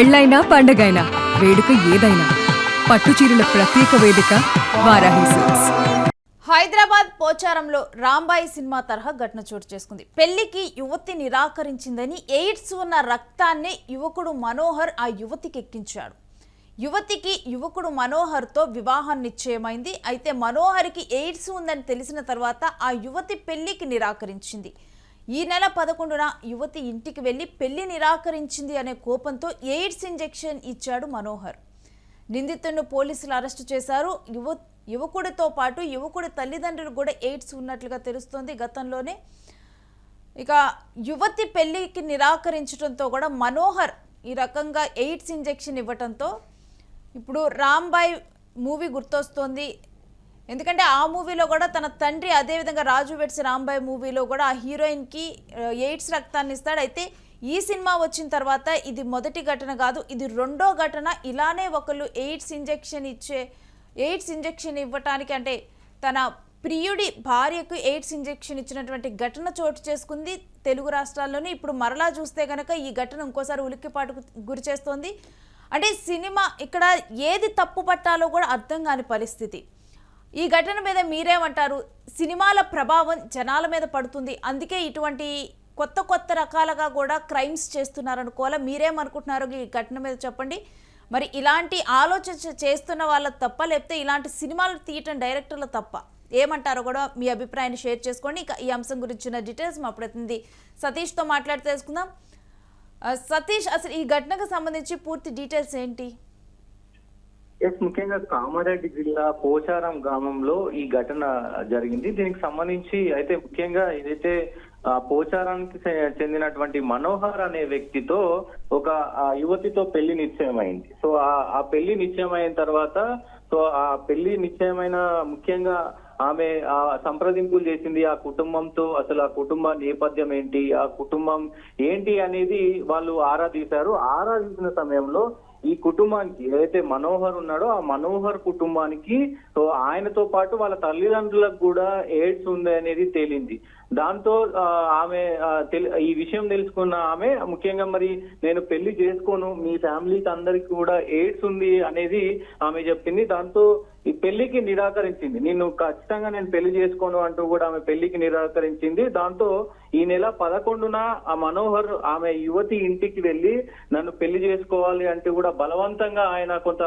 పెళ్ళైనా పండగైనా వేడుక ఏదైనా పట్టుచీరల ప్రత్యేక వేదిక వారాహి సిల్క్స్. హైదరాబాద్ పోచారంలో రాంబాయి సినిమా తరహా ఘటన చోటు చేసుకుంది. పెళ్లికి యువతి నిరాకరించిందని ఎయిడ్స్ ఉన్న రక్తాన్ని యువకుడు మనోహర్ ఆ యువతికి ఎక్కించాడు. యువతికి యువకుడు మనోహర్తో వివాహం నిశ్చయమైంది. అయితే మనోహర్కి ఎయిడ్స్ ఉందని తెలిసిన తర్వాత ఆ యువతి పెళ్లికి నిరాకరించింది. ఈ నెల 11న యువతి ఇంటికి వెళ్లి పెళ్లి నిరాకరించింది అనే కోపంతో ఎయిడ్స్ ఇంజెక్షన్ ఇచ్చాడు మనోహర్. నిందితుడిని పోలీసులు అరెస్టు చేశారు. యువకుడితో పాటు యువకుడి తల్లిదండ్రులు కూడా ఎయిడ్స్ ఉన్నట్లుగా తెలుస్తోంది. గతంలోనే ఇక యువతి పెళ్లికి నిరాకరించడంతో కూడా మనోహర్ ఈ రకంగా ఎయిడ్స్ ఇంజెక్షన్ ఇవ్వడంతో ఇప్పుడు రాంబాయ్ మూవీ గుర్తొస్తోంది. ఎందుకంటే ఆ మూవీలో కూడా తన తండ్రి అదేవిధంగా రాజు వెడ్స్ రాంబాయ్ మూవీలో కూడా ఆ హీరోయిన్కి ఎయిడ్స్ రక్తాన్ని ఇస్తాడు. అయితే ఈ సినిమా వచ్చిన తర్వాత ఇది మొదటి ఘటన కాదు, ఇది రెండో ఘటన. ఇలానే ఒకళ్ళు ఎయిడ్స్ ఇంజెక్షన్ ఇవ్వటానికి అంటే తన ప్రియుడి భార్యకు ఎయిడ్స్ ఇంజెక్షన్ ఇచ్చినటువంటి ఘటన చోటు చేసుకుంది తెలుగు రాష్ట్రాల్లోనే. ఇప్పుడు మరలా చూస్తే కనుక ఈ ఘటన ఇంకోసారి ఉలిక్కిపాటుకు గురి చేస్తోంది. అంటే సినిమా ఇక్కడ ఏది తప్పు పట్టాలో కూడా అర్థం కాని పరిస్థితి. ఈ ఘటన మీద మీరేమంటారు? సినిమాల ప్రభావం జనాల మీద పడుతుంది, అందుకే ఇటువంటి కొత్త రకాలుగా కూడా క్రైమ్స్ చేస్తున్నారనుకోవాలా? మీరేమనుకుంటున్నారో ఈ ఘటన మీద చెప్పండి. మరి ఇలాంటి ఆలోచన చేస్తున్న వాళ్ళ తప్ప, లేకపోతే ఇలాంటి సినిమాలు తీయటం డైరెక్టర్ల తప్ప? ఏమంటారో కూడా మీ అభిప్రాయాన్ని షేర్ చేసుకోండి. ఇక ఈ అంశం గురించిన డీటెయిల్స్ మా ప్రతినిధి సతీష్తో మాట్లాడి తెలుసుకుందాం. సతీష్, అసలు ఈ ఘటనకు సంబంధించి పూర్తి డీటెయిల్స్ ఏంటి? ముఖ్యంగా కామారెడ్డి జిల్లా పోచారం గ్రామంలో ఈ ఘటన జరిగింది. దీనికి సంబంధించి అయితే ముఖ్యంగా ఏదైతే పోచారానికి చెందినటువంటి మనోహర్ అనే వ్యక్తితో ఒక యువతితో పెళ్లి నిశ్చయమైంది. సో ఆ పెళ్లి నిశ్చయమైన తర్వాత ఆ పెళ్లి నిశ్చయమైన ముఖ్యంగా ఆమె సంప్రదింపులు చేసింది ఆ కుటుంబంతో. అసలు ఆ కుటుంబ నేపథ్యం ఏంటి, ఆ కుటుంబం ఏంటి అనేది వాళ్ళు ఆరా తీశారు. ఆరా తీసిన సమయంలో ఈ కుటుంబానికి ఏదైతే మనోహర్ ఉన్నాడో ఆ మనోహర్ కుటుంబానికి ఆయనతో పాటు వాళ్ళ తల్లిదండ్రులకు కూడా ఎయిడ్స్ ఉంది అనేది తేలింది. దాంతో ఆమె ఈ విషయం తెలుసుకున్న ఆమె ముఖ్యంగా మరి నేను పెళ్లి చేసుకోను, మీ ఫ్యామిలీకి అందరికి కూడా ఎయిడ్స్ ఉంది అనేది ఆమె చెప్పింది. దాంతో ఈ పెళ్లికి నిరాకరించింది. నేను ఖచ్చితంగా నేను పెళ్లి చేసుకోను అంటూ కూడా ఆమె పెళ్లికి నిరాకరించింది. దాంతో ఈ నెల 11న ఆ మనోహర్ ఆమె యువతి ఇంటికి వెళ్లి నన్ను పెళ్లి చేసుకోవాలి అంటే కూడా బలవంతంగా ఆయన కొంత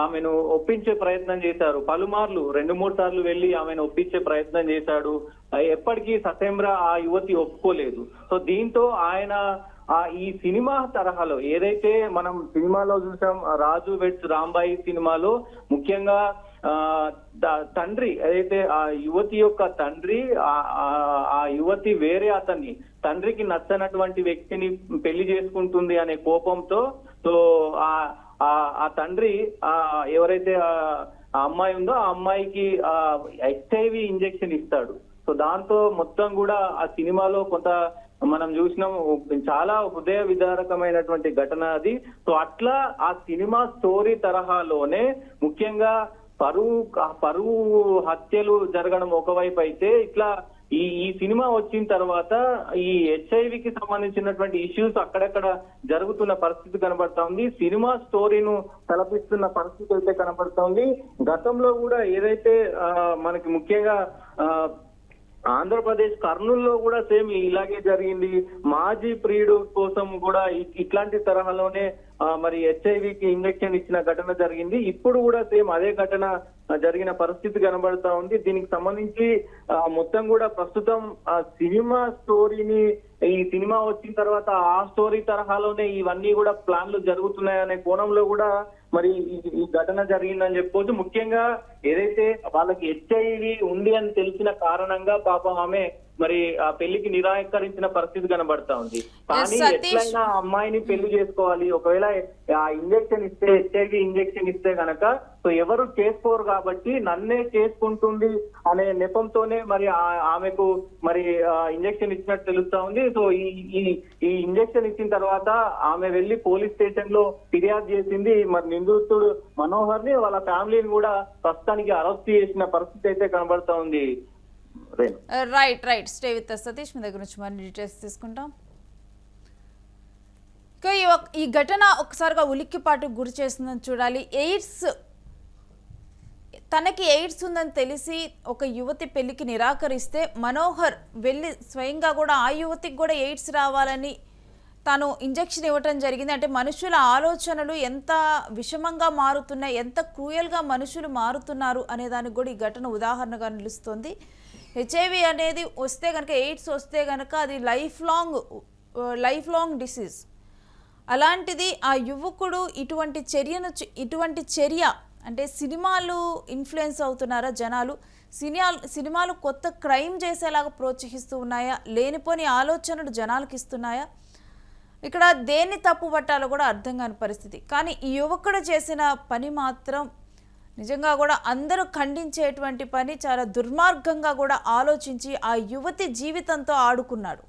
ఆమెను ఒప్పించే ప్రయత్నం చేశారు. పలుమార్లు 2-3 సార్లు వెళ్లి ఆమెను ఒప్పించే ప్రయత్నం చేశాడు. ఎప్పటికీ ససేమ్రా ఆ యువతి ఒప్పుకోలేదు. సో దీంతో ఆయన ఈ సినిమా తరహాలో ఏదైతే మనం సినిమాలో చూసాం, రాజు వెడ్స్ రాంబాయి సినిమాలో ముఖ్యంగా తండ్రి ఏదైతే ఆ యువతి యొక్క తండ్రి ఆ యువతి వేరే అతన్ని తండ్రికి నచ్చనటువంటి వ్యక్తిని పెళ్లి చేసుకుంటుంది అనే కోపంతో సో ఆ తండ్రి ఎవరైతే ఆ అమ్మాయి ఉందో ఆ అమ్మాయికి HIV ఇంజెక్షన్ ఇస్తాడు. సో దాంతో మొత్తం కూడా ఆ సినిమాలో కొంత మనం చూసినాం, చాలా హృదయ విదారకమైనటువంటి ఘటన అది. సో అట్లా ఆ సినిమా స్టోరీ తరహాలోనే ముఖ్యంగా పరువు హత్యలు జరగడం ఒకవైపు అయితే, ఇట్లా ఈ సినిమా వచ్చిన తర్వాత ఈ HIV సంబంధించినటువంటి ఇష్యూస్ అక్కడక్కడ జరుగుతున్న పరిస్థితి కనబడతా ఉంది. సినిమా స్టోరీను తలపిస్తున్న పరిస్థితి అయితే కనబడతా ఉంది. గతంలో కూడా ఏదైతే మనకి ముఖ్యంగా ఆంధ్రప్రదేశ్ కర్నూలులో కూడా సేమ్ ఇలాగే జరిగింది. మాజీ ప్రియుడు కోసం కూడా ఇట్లాంటి తరహాలోనే మరి HIV ఇంజెక్షన్ ఇచ్చిన ఘటన జరిగింది. ఇప్పుడు కూడా సేమ్ అదే ఘటన జరిగిన పరిస్థితి కనబడతా ఉంది. దీనికి సంబంధించి మొత్తం కూడా ప్రస్తుతం ఆ సినిమా స్టోరీని ఈ సినిమా వచ్చిన తర్వాత ఆ స్టోరీ తరహాలోనే ఇవన్నీ కూడా ప్లాన్లు జరుగుతున్నాయనే కోణంలో కూడా మరి ఈ ఘటన జరిగిందని చెప్పుకోవచ్చు. ముఖ్యంగా ఏదైతే వాళ్ళకి HIV ఉంది అని తెలిసిన కారణంగా పాపం ఆమె మరి ఆ పెళ్లికి నిరాకరించిన పరిస్థితి కనబడతా ఉంది. కానీ ఎట్లయినా అమ్మాయిని పెళ్లి చేసుకోవాలి, ఒకవేళ ఆ ఇంజెక్షన్ ఇస్తే HIV ఇంజెక్షన్ ఇస్తే గనక సో ఎవరు చేసుకోరు కాబట్టి నన్నే చేసుకుంటుంది అనే నెపంతోనే మరి ఆమెకు మరి ఇంజెక్షన్ ఇచ్చినట్టు తెలుస్తా ఉంది. సో ఈ ఇంజెక్షన్ ఇచ్చిన తర్వాత ఆమె వెళ్లి పోలీస్ స్టేషన్ లో ఫిర్యాదు చేసింది. మరి నిందితుడు మనోహర్ ని వాళ్ళ ఫ్యామిలీని కూడా ప్రస్తుతానికి అరెస్ట్ చేసిన పరిస్థితి అయితే కనబడతా ఉంది. రైట్ స్టే విత్ సతీష్, మీ దగ్గర నుంచి మరిన్ని డీటెయిల్స్ తీసుకుంటాం. ఇంకా ఈ ఘటన ఒకసారిగా ఉలిక్కిపాటుకు గురి చేస్తుందని చూడాలి. తనకి ఎయిడ్స్ ఉందని తెలిసి ఒక యువతి పెళ్లికి నిరాకరిస్తే మనోహర్ వెళ్ళి స్వయంగా కూడా ఆ యువతికి కూడా ఎయిడ్స్ రావాలని తాను ఇంజెక్షన్ ఇవ్వటం జరిగింది. అంటే మనుషుల ఆలోచనలు ఎంత విషమంగా మారుతున్నాయి, ఎంత క్రూయల్గా మనుషులు మారుతున్నారు అనే దానికి కూడా ఈ ఘటన ఉదాహరణగా నిలుస్తుంది. హెచ్ఐవి అనేది వస్తే కనుక, ఎయిడ్స్ వస్తే కనుక అది లైఫ్ లాంగ్ డిసీజ్. అలాంటిది ఆ యువకుడు ఇటువంటి చర్య అంటే సినిమాలు ఇన్ఫ్లుయెన్స్ అవుతున్నారా జనాలు? సినిమాలు కొత్త క్రైమ్ చేసేలాగా ప్రోత్సహిస్తూ ఉన్నాయా? లేనిపోని ఆలోచనలు జనాలకు ఇస్తున్నాయా? ఇక్కడ దేన్ని తప్పు పట్టాలో కూడా అర్థం కాని పరిస్థితి. కానీ ఈ యువకుడు చేసిన పని మాత్రం నిజంగా కూడా అందరూ ఖండించేటువంటి పని. చాలా దుర్మార్గంగా కూడా ఆలోచించి ఆ యువతి జీవితంతో ఆడుకున్నాడు.